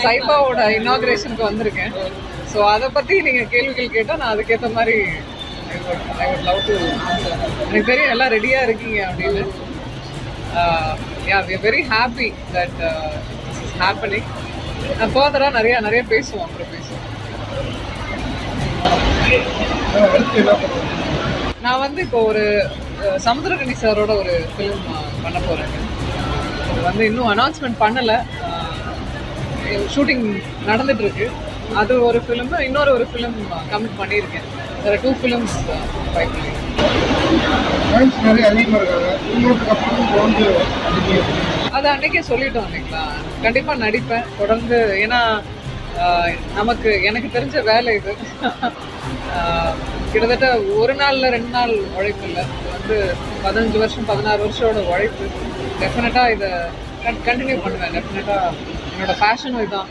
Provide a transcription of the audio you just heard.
சைபாவோட இனாகிரேஷனுக்கு வந்திருக்கேன். ஸோ அதை பற்றி நீங்கள் கேள்விகள் கேட்டால் நான் அதுக்கேற்ற மாதிரி I would love to answer. எனக்கு தெரியும் எல்லாம் ரெடியாக இருக்கீங்க அப்படின்னு. Yeah we are very happy that this is happening. ஃபர்தராக நிறைய பேசுவோம், அப்புறம் பேசுவோம். நான் வந்து இப்போ ஒரு சமுத்திரகனி சாரோட ஒரு ஃபிலிம் பண்ண போகிறேங்க. அது வந்து இன்னும் அனௌன்ஸ்மெண்ட் பண்ணலை, ஷூட்டிங் நடந்துகிட்ருக்கு. அது ஒரு ஃபிலிமு, இன்னொரு ஒரு ஃபிலிம் கமிட் பண்ணியிருக்கேன். வேறு 2 ஃபிலிம்ஸ் பைப் அது அன்றைக்கே சொல்லிட்டோம் இல்லைங்களா. கண்டிப்பாக நடிப்பேன் தொடர்ந்து. ஏன்னா எனக்கு தெரிஞ்ச வேலை இது. கிட்டத்தட்ட ஒரு நாளில் 2 நாள் உழைப்பு இல்லை. இது வந்து 15 வருஷம் 16 வருஷோட உழைப்பு. டெஃபினட்டாக இதை கண்டினியூ பண்ணுவேன். டெஃபினட்டாக என்னோடய பேஷனும் இதுதான்.